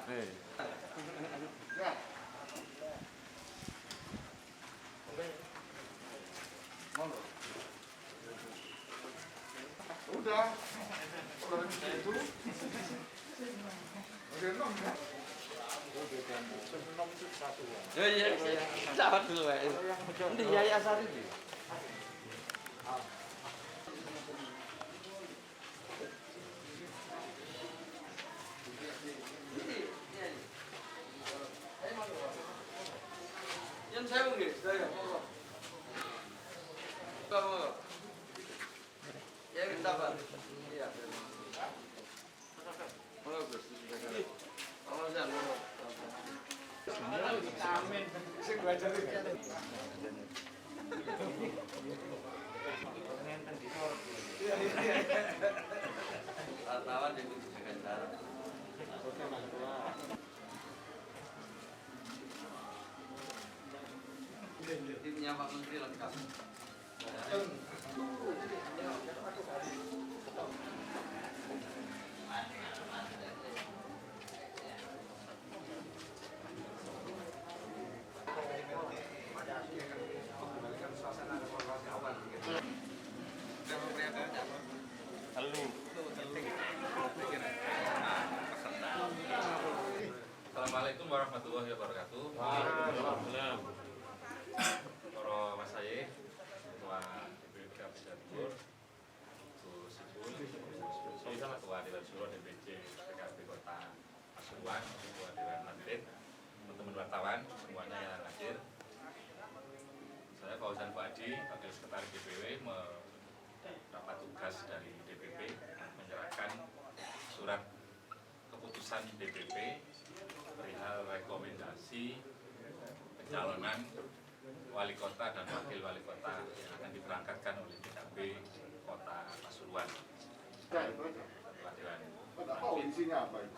Ya. Monggo. Udah itu. Udah nom ya. Ya, sahabat dulu ya. Ini Yai Asari. Yang saya mungkin, saya. Kamu. Ya minta Pak. Iya. Halo, Gus. Oh, jangan. Amin. Sing belajar iki. Wartawan yang dijaga jarak. Timnya Pak Menteri lengkap. Assalamualaikum warahmatullahi wabarakatuh. Waalaikumsalam. Para Mas Saye, Ketua DPP Jawa Timur, Bu Sipul, Ketua Dewan Syuro DPC PKB Kota Pasuruan, Ketua Dewan Lantit, teman-teman wartawan semuanya yang hadir. Saya Fauzan Fuadi, Wakil Sekretaris DPW, mendapat tugas dari DPP menyerahkan surat keputusan DPP perihal rekomendasi pencalonan wali kota dan wakil wali kota yang akan diberangkatkan oleh PKB Kota Pasuruan. Oh, isinya apa itu?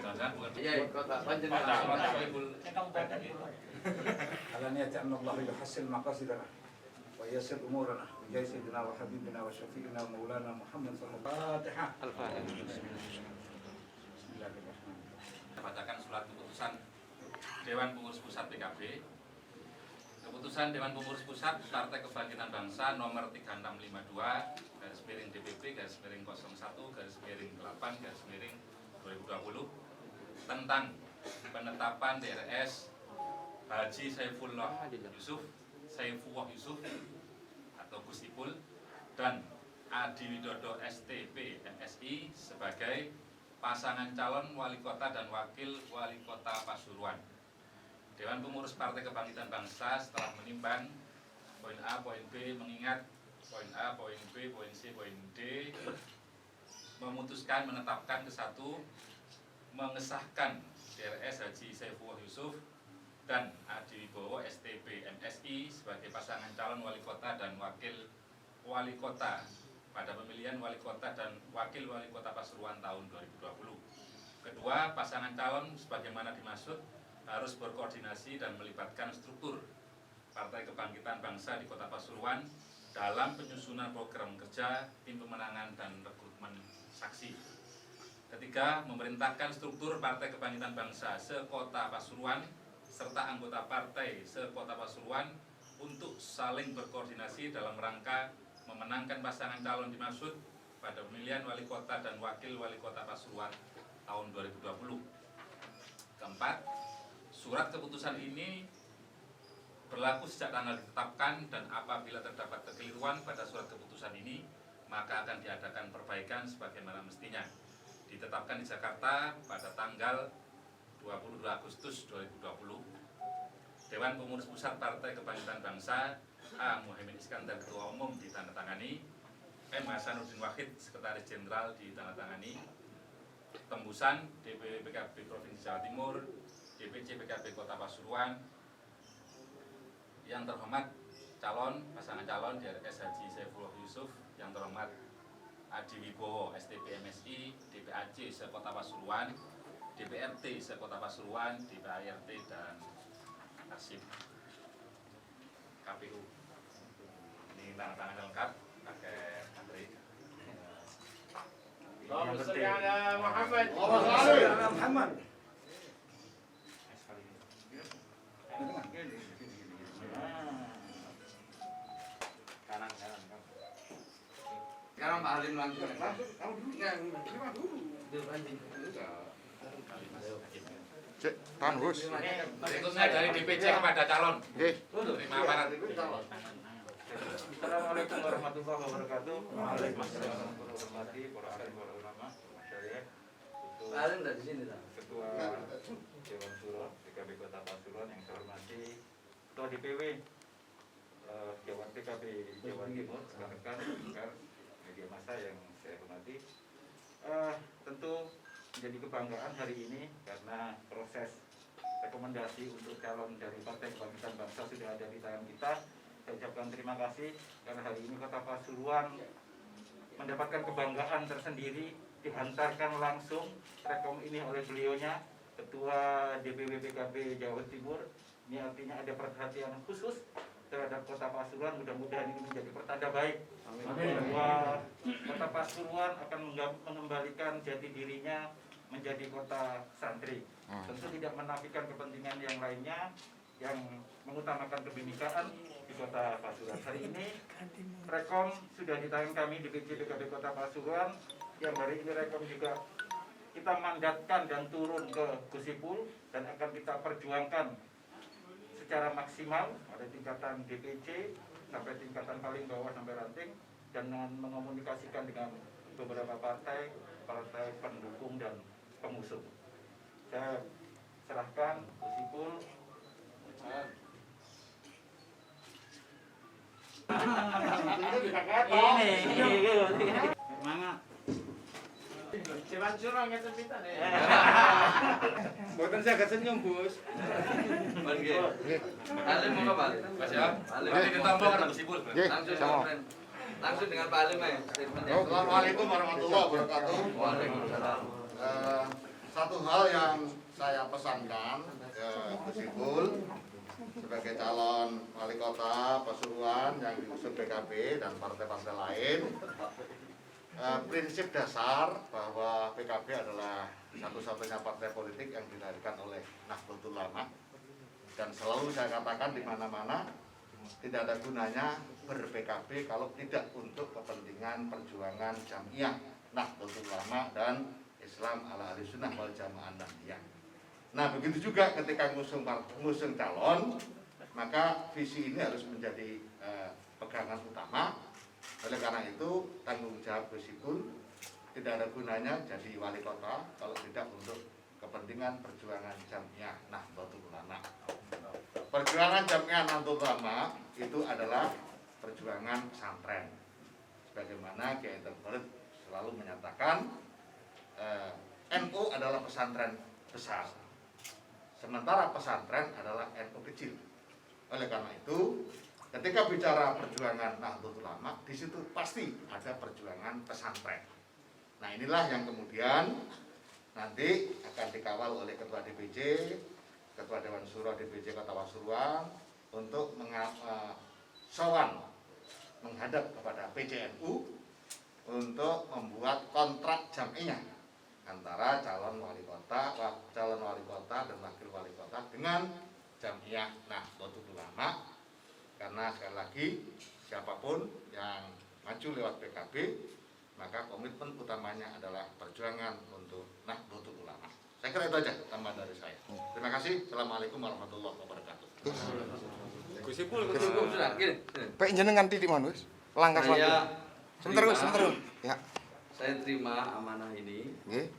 Jangan Iya, Kota Panjenengan. على أن يتأمن الله يحسن مقاصدنا وييسر أمورنا بجاه سيدنا وحبيبنا وشفيعنا ومولانا محمد صلى الله عليه وسلم. Bacakan surat keputusan Dewan Pengurus Pusat PKB. Keputusan Dewan Pengurus Pusat Partai Kebangkitan Bangsa nomor 3652 garis miring DPP garis miring 01 garis miring 8 garis miring 2020 tentang penetapan DRS Haji Saifullah Yusuf atau Gus Ipul dan Adi Widodo STP MSI sebagai pasangan calon wali kota dan wakil wali kota Pasuruan. Dewan Pengurus Partai Kebangkitan Bangsa setelah menimbang poin A, poin B, mengingat poin A, poin B, poin C, poin D, memutuskan menetapkan ke satu, mengesahkan DRS Haji Saifullah Yusuf dan Adi Wibowo STP MSI sebagai pasangan calon wali kota dan wakil wali kota pada pemilihan wali kota dan wakil wali kota Pasuruan tahun 2020. Kedua, pasangan calon sebagaimana dimaksud harus berkoordinasi dan melibatkan struktur Partai Kebangkitan Bangsa di Kota Pasuruan dalam penyusunan program kerja, tim pemenangan, dan rekrutmen saksi. Ketiga, memerintahkan struktur Partai Kebangkitan Bangsa se-Kota Pasuruan serta anggota partai se-Kota Pasuruan untuk saling berkoordinasi dalam rangka memenangkan pasangan calon dimaksud pada pemilihan wali kota dan wakil wali kota Pasuruan tahun 2020. Keempat, surat keputusan ini berlaku sejak tanggal ditetapkan dan apabila terdapat kekeliruan pada surat keputusan ini, maka akan diadakan perbaikan sebagaimana mestinya. Ditetapkan di Jakarta pada tanggal 22 Agustus 2020. Dewan Pengurus Pusat Partai Kebangkitan Bangsa A. Muhammad Iskandar Ketua Umum ditandatangani, M. Hasanuddin Wahid Sekretaris Jenderal ditandatangani, tembusan DPW PKB Provinsi Jawa Timur, DPC PKB Kota Pasuruan. Yang terhormat pasangan calon DRS Haji Saifullah Yusuf, yang terhormat Adi Wibowo STP MSI, DPAC se-Kota Pasuruan, DPRT se-Kota Pasuruan, DPART dan Nasib KPU. Ini tanda tangan lengkap pakai antri. Allahumma sholli ala Muhammad. Muhammad. Sekarang Pak Halim langsung. Cek, tahan Gus. Berikutnya dari DPC kepada calon. Oke. Terima aparat. Assalamualaikum warahmatullahi wabarakatuh. Waalaikumsalam warahmatullahi wabarakatuh. Para ulama, masyarakat, Pak Halim dari sini tak? Ketua Dewan Syuro PKB Kota Pasuruan yang saya hormati, Ketua DPW Dewan PKB Jawa Timur, rekan-rekan media massa yang saya hormati. Tentu menjadi kebanggaan hari ini karena proses rekomendasi untuk calon dari Partai Kebangkitan Bangsa sudah ada di tangan kita. Saya ucapkan terima kasih karena hari ini Kota Pasuruan mendapatkan kebanggaan tersendiri, dihantarkan langsung rekom ini oleh beliaunya, Ketua DPW PKB Jawa Timur. Ini artinya ada perhatian khusus terhadap Kota Pasuruan. Mudah-mudahan ini menjadi pertanda baik bahwa Kota Pasuruan akan mengembalikan jati dirinya menjadi kota santri. Tentu tidak menafikan kepentingan yang lainnya yang mengutamakan kebinekaan di Kota Pasuruan. Hari ini rekom sudah di tangan kami di DPC PKB Kota Pasuruan, yang hari ini rekom juga kita mandatkan dan turun ke Gusipul dan akan kita perjuangkan secara maksimal pada tingkatan DPC sampai tingkatan paling bawah sampai ranting, dan mengomunikasikan dengan beberapa partai pendukung dan pengusung. Saya serahkan Gusipul. Semangat. Dewan Syuro ngeten pinten ya. Mboten saged senyum, Gus. Pergi. Halim mau Pak Halim? Mas ya. Halim. Nanti ditombol karena Gusipul. Langsung dengan Pak Halim ya. statementnya. Assalamualaikum warahmatullahi wabarakatuh. Waalaikumsalam. Satu hal yang saya pesankan ke Gus Ipul sebagai calon wali kota Pasuruan yang diusung PKB dan partai-partai lain, prinsip dasar bahwa PKB adalah satu-satunya partai politik yang dilahirkan oleh Nahdlatul Ulama, dan selalu saya katakan di mana-mana tidak ada gunanya ber-PKB kalau tidak untuk kepentingan perjuangan Jamiah Nahdlatul Ulama dan Islam ala ahli sunnah wal jamaah Nahdliyah. Nah, begitu juga ketika ngusung calon, maka visi ini harus menjadi pegangan utama. Oleh karena itu, tanggung jawab Gus Ipul tidak ada gunanya jadi wali kota kalau tidak untuk kepentingan perjuangan Jamiah Nahdlatul Ulama. Perjuangan Jamiah Nahdlatul Ulama itu adalah perjuangan pesantren. Sebagaimana Kiai Terbalut selalu menyatakan, NU adalah pesantren besar, sementara pesantren adalah NU kecil. Oleh karena itu, ketika bicara perjuangan Nahdlatul Ulama, di situ pasti ada perjuangan pesantren. Nah, inilah yang kemudian nanti akan dikawal oleh Ketua DPC, Ketua Dewan Syuro DPC Kota Pasuruan untuk sowan menghadap kepada PCNU untuk membuat kontrak jam'iyah antara calon wali kota dan wakil wali kota dengan Jamiah Nahdlatul Ulama. Karena sekali lagi, siapapun yang maju lewat PKB, maka komitmen utamanya adalah perjuangan untuk Nahdlatul Ulama. Saya kira itu aja tambahan dari saya. Terima kasih. Assalamualaikum warahmatullahi wabarakatuh. Gusipul sudah gini. Pak jenengan titik mana, Gus? Langkah selanjutnya. Sebentar, Gus, sebentar. Ya. Saya terima amanah ini. Nggih.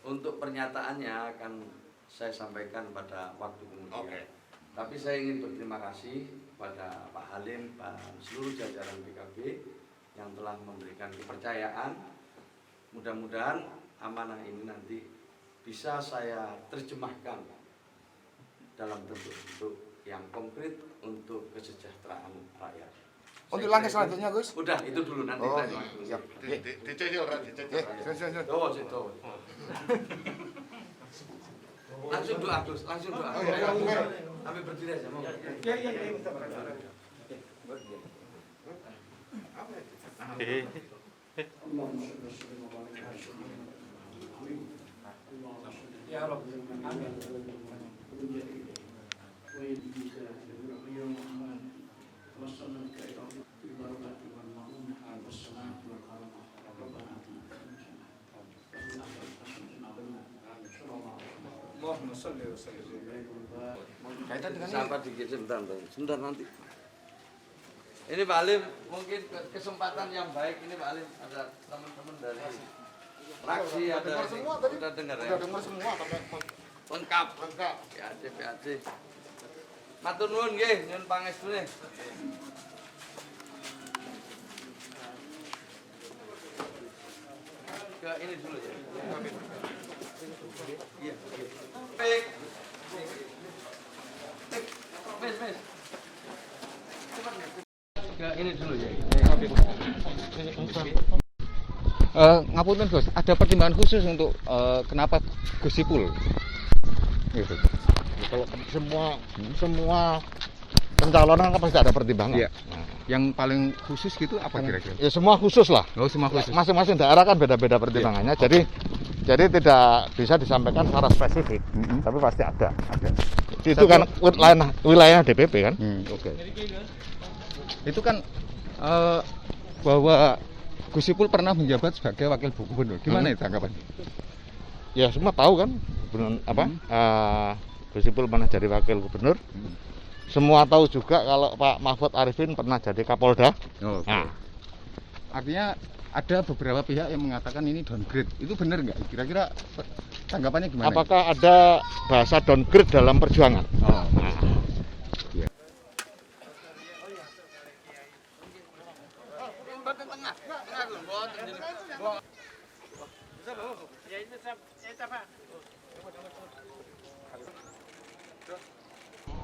Untuk pernyataannya akan saya sampaikan pada waktu kemudian. Oke. Tapi saya ingin berterima kasih pada Pak Halim dan seluruh jajaran PKB yang telah memberikan kepercayaan. Mudah-mudahan amanah ini nanti bisa saya terjemahkan dalam bentuk-bentuk yang konkret untuk kesejahteraan rakyat. Untuk langkah selanjutnya, Gus? Udah, itu dulu nanti. Oh, saya siap. Dicecil, dicecil. Siap. Doa. Langsung doa, Gus. Langsung doa. Oh, iya, iya. Sampai berdiri aja, mau. Ya, Mustafa. Ya Rabb, amin. Allahumma salli wa sallim. Kaitan dengan Sabar dikit sebentar nanti. Ini Pak Alim mungkin kesempatan yang baik ini Pak Alim, ada teman-teman dari fraksi ada semua tadi. udah dengar ya. Udah dengar semua pakai Lengkap. lengkap. PAC. Matur nuwun nggih, nyuwun pangestune. Ke ini dulu ya. Iya. Baik. Mes. Cepat. Ke ini dulu ya. Ngapunten Gus, ada pertimbangan khusus untuk kenapa Gus Ipul? Gitu. Kalau semua pencalonan kan pasti ada pertimbangan. Iya. Yang paling khusus gitu apa kira-kira? Ya semua khusus lah. Oh, semua khusus. Masing-masing daerah kan beda-beda pertimbangannya. Jadi tidak bisa disampaikan secara spesifik, tapi pasti ada. Itu kan wilayah DPP kan. Oke. Itu kan bahwa Gus Ipul pernah menjabat sebagai wakil gubernur. Gimana itu tanggapan? Ya semua tahu kan, Gus Ipul pernah jadi wakil gubernur. Semua tahu juga kalau Pak Mahfud Arifin pernah jadi Kapolda. Oh, okay. Nah, artinya ada beberapa pihak yang mengatakan ini downgrade. Itu benar nggak? Kira-kira tanggapannya gimana? apakah ada bahasa downgrade dalam perjuangan? Oh. Nah,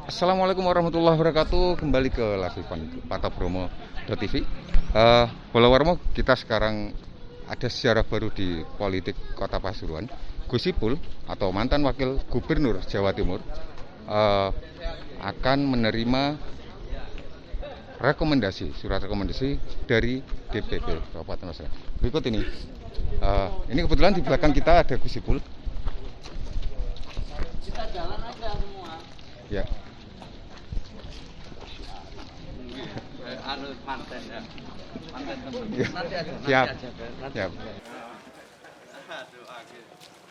Assalamualaikum warahmatullahi wabarakatuh. Kembali ke Lasifan Patabromo.tv. Bola Warmo, kita sekarang ada sejarah baru di politik Kota Pasuruan. Gus Ipul atau mantan wakil gubernur Jawa Timur akan menerima surat rekomendasi dari DPP Kabupaten Pasuruan. Berikut ini. Ini kebetulan di belakang kita ada Gus Ipul. Kita jalan aja semua. Ya. Manten ya. Ya. Nanti aja. Siap. Nanti Siap. Aduh,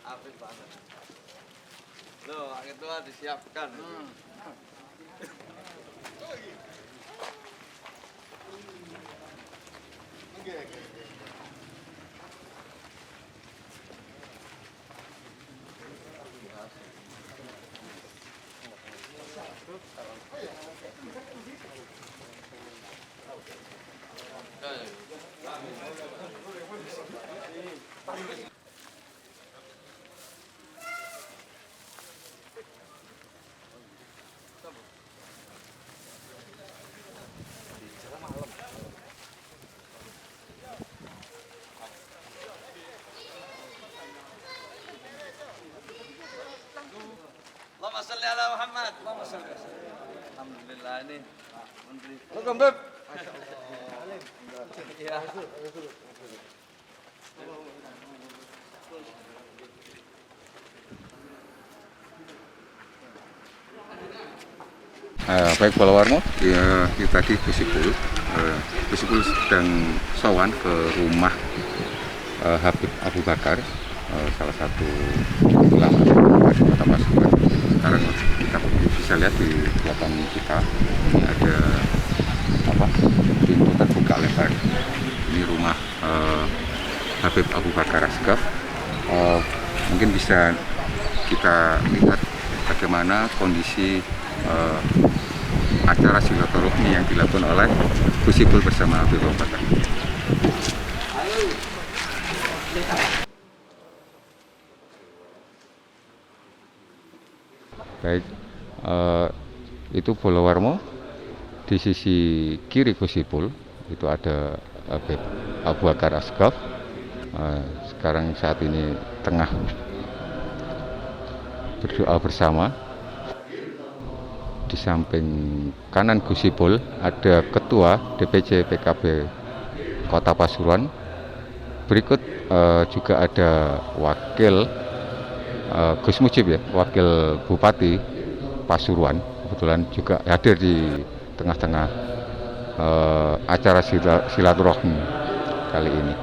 apik banget. Loh, ketua disiapkan. Allahumma sholli ala Muhammad. Alhamdulillah ini menteri. Beb. Ya. Baik Bola Warmo, ya, kita tadi Gus Ipul sedang sowan ke rumah Habib Abu Bakar, salah satu ulama di Kota Pasuruan. Sekarang kita bisa lihat di belakang kita ini ada pintu terbuka lebar. Ini rumah Habib Abu Bakar Asgaf. Mungkin bisa kita lihat bagaimana kondisi acara silaturahmi yang dilakukan oleh Gus Ipul bersama Habib Abu Bakar. Baik, itu Bola Warmo. Di sisi kiri Gus Ipul itu ada Habib Abu Bakar Asgaf. Sekarang saat ini tengah berdoa bersama. Di samping kanan Gus Ipul ada Ketua DPC PKB Kota Pasuruan berikut juga ada wakil Gus Mujib ya, wakil Bupati Pasuruan, kebetulan juga hadir di tengah-tengah acara silaturahmi kali ini.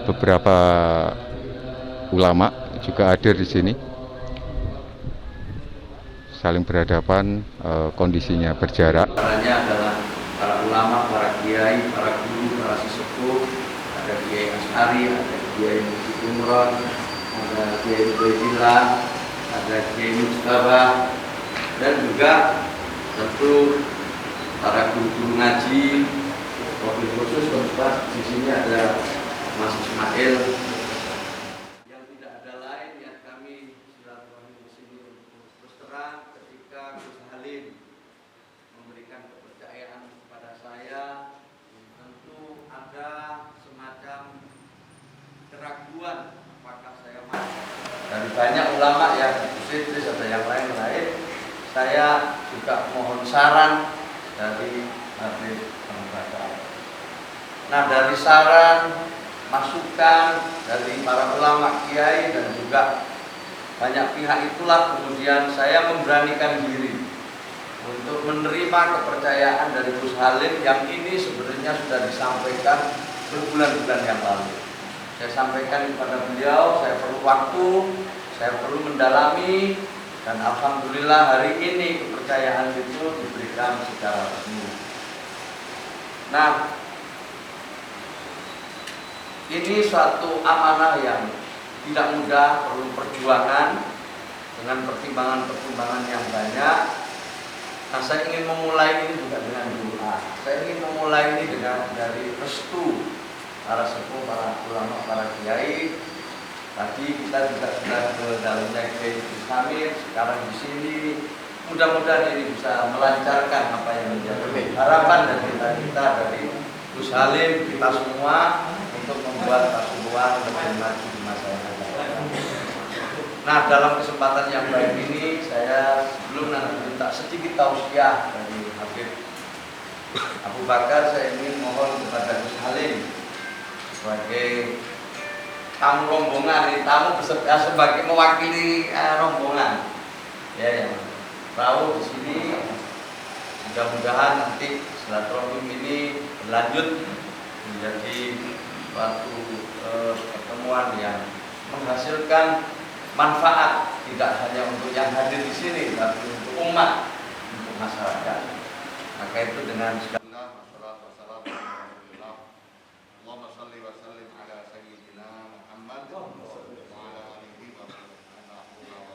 Beberapa ulama juga hadir di sini, saling berhadapan, kondisinya berjarak. Caranya adalah para ulama, para kiai, para guru, para sesepuh, ada Kiai Asy'ari, ada Kiai Imron, ada Kiai Ubaidillah, ada Kiai Mustafa, dan juga tentu para guru-guru ngaji. Wabil khusus di sini ada Mas Ismail. Yang tidak ada lain yang kami silaturahmi di sini untuk terus terang ketika Gus Halim memberikan kepercayaan kepada saya, tentu ada semacam keraguan apakah saya mampu. Dari banyak ulama yang Idris ada yang lain-lain, saya juga mohon saran dari Habib Abu Bakar. Nah, dari saran, masukan dari para ulama, kiai, dan juga banyak pihak itulah kemudian saya memberanikan diri untuk menerima kepercayaan dari Gus Halim yang ini sebenarnya sudah disampaikan berbulan-bulan yang lalu. Saya sampaikan kepada beliau, saya perlu waktu, saya perlu mendalami, dan alhamdulillah hari ini kepercayaan itu diberikan secara resmi. Nah, ini suatu amanah yang tidak mudah, perlu perjuangan dengan pertimbangan-pertimbangan yang banyak. Nah, saya ingin memulai ini juga dengan doa. Saya ingin memulai ini dari restu para sepuh, para ulama, para kiai. Tadi kita juga sudah ke dalamnya Kiai Hamid, sekarang di sini. Mudah-mudahan ini bisa melancarkan apa yang menjadi harapan dan cita-cita dari Gus Halim, kita semua, untuk membuat Pasuruan lebih maju di masa yang akan datang. Nah, dalam kesempatan yang baik ini, saya sebelum nanti minta sedikit tausiah dari Habib Abu Bakar, saya ingin mohon kepada Gus Halim sebagai tamu rombongan, ini tamu beserta sebagai mewakili rombongan, ya, yang tahu di sini. Mudah-mudahan nanti silaturahmi ini berlanjut menjadi suatu pertemuan yang menghasilkan manfaat tidak hanya untuk yang hadir di sini, tapi untuk umat, untuk masyarakat. Maka itu dengan Allahumma shalli wa sallim ala sayyidina Muhammad wa ala alihi wa sahbihi wa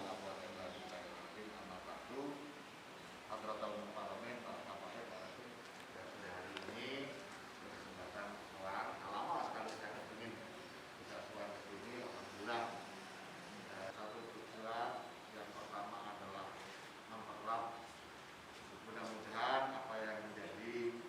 hadratal mukarramin para hadirin para hari ini kesempatan soal lama sekali saya ingin bisa soal ke sini. Alhamdulillah satu tujuan yang pertama adalah mempererat, mudah-mudahan apa yang menjadi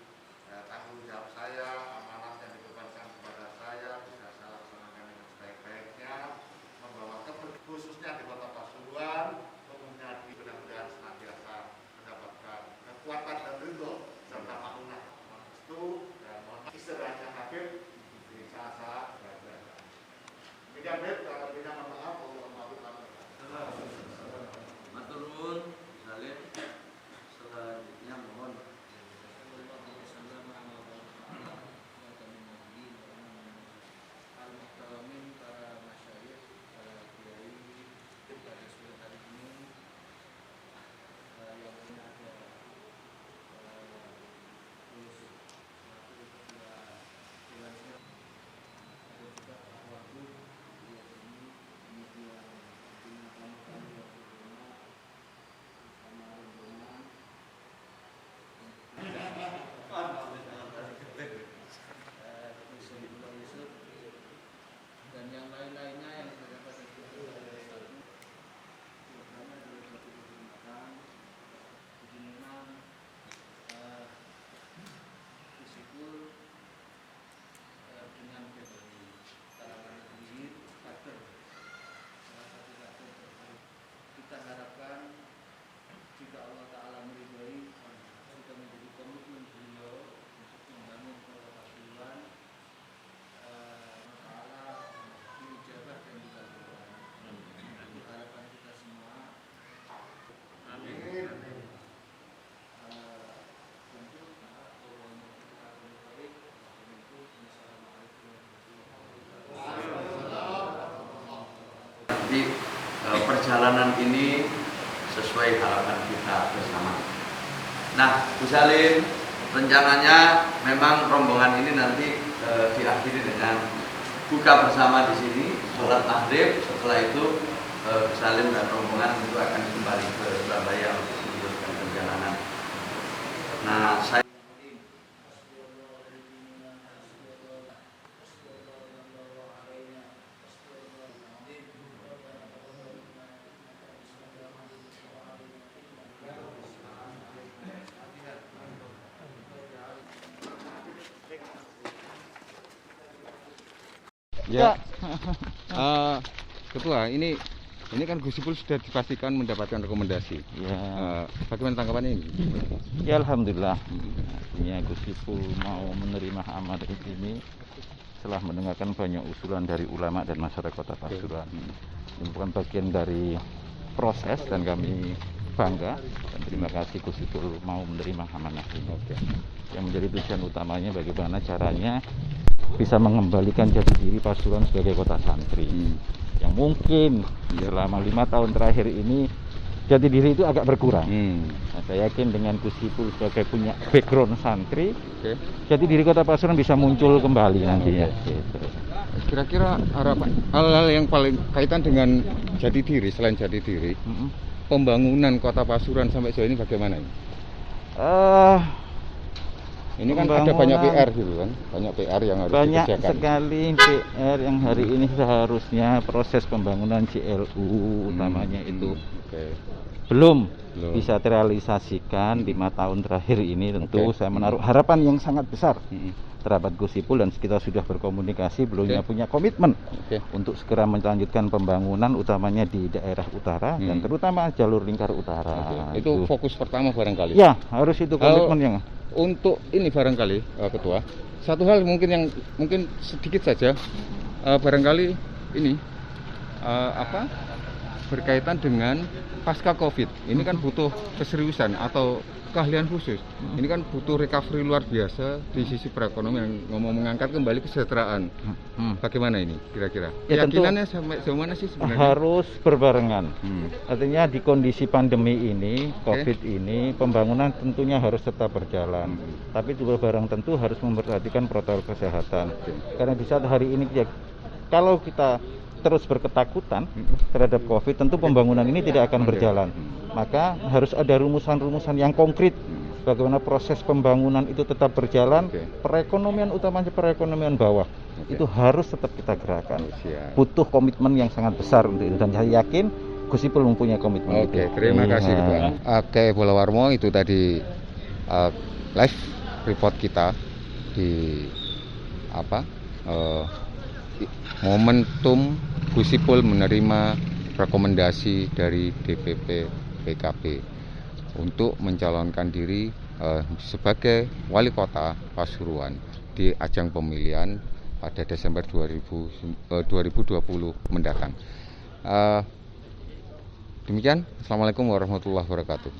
perjalanan ini sesuai harapan kita bersama. Nah, Bu Salim, rencananya memang rombongan ini nanti diakhiri dengan buka bersama di sini, sholat maghrib. Setelah itu Bu Salim dan rombongan itu akan kembali ke Surabaya untuk meneruskan perjalanan. Nah, saya Ya, Ketua, ini kan Gus Ipul sudah dipastikan mendapatkan rekomendasi. Ya, Bagaimana tanggapan ini? ya alhamdulillah. Artinya Gus Ipul mau menerima amanat ini setelah mendengarkan banyak usulan dari ulama dan masyarakat Kota Pasuruan. Ini bukan bagian dari proses dan kami bangga dan terima kasih Gus Ipul mau menerima amanah ini. Yang menjadi tujuan utamanya bagaimana caranya bisa mengembalikan jati diri Pasuruan sebagai kota santri. Yang mungkin selama 5 tahun terakhir ini jati diri itu agak berkurang. Nah, saya yakin dengan Gus Ipul sebagai punya background santri, jati diri kota Pasuruan bisa muncul kembali nantinya. Gitu. Kira-kira harapan hal-hal yang paling kaitan dengan jati diri, selain jati diri, pembangunan kota Pasuruan sampai sejauh ini bagaimana ini? Ini kan ada banyak PR gitu kan, banyak PR yang harus banyak dikerjakan. sekali PR yang hari ini seharusnya proses pembangunan CLU utamanya itu belum bisa terrealisasikan 5 tahun terakhir ini. Tentu saya menaruh harapan yang sangat besar terhadap Gus Ipul dan kita sudah berkomunikasi, beliau punya komitmen untuk segera melanjutkan pembangunan utamanya di daerah utara dan terutama jalur lingkar utara. Itu fokus pertama barangkali. Ya, harus itu komitmen yang untuk ini barangkali Ketua. Satu hal mungkin sedikit saja barangkali ini berkaitan dengan pasca Covid. Ini kan butuh keseriusan atau keahlian khusus. Ini kan butuh recovery luar biasa di sisi perekonomian, mengangkat kembali kesejahteraan. Bagaimana ini kira-kira? Ya, keyakinannya sampai sejauh mana sih sebenarnya? Harus berbarengan. Artinya di kondisi pandemi ini, Covid ini, pembangunan tentunya harus tetap berjalan. Tapi juga bareng tentu harus memperhatikan protokol kesehatan. Karena di saat hari ini kalau kita terus berketakutan terhadap Covid, tentu pembangunan ini tidak akan berjalan. Maka harus ada rumusan-rumusan yang konkret bagaimana proses pembangunan itu tetap berjalan. Perekonomian utamanya perekonomian bawah itu harus tetap kita gerakan. Butuh komitmen yang sangat besar untuk itu dan saya yakin Gus Ipul mempunyai komitmen itu. Terima kasih Ketua. Bola Warmo, itu tadi live report kita di momentum Gus Ipul menerima rekomendasi dari DPP PKB untuk mencalonkan diri sebagai wali kota Pasuruan di ajang pemilihan pada Desember 2020 mendatang. Demikian, Assalamualaikum warahmatullahi wabarakatuh.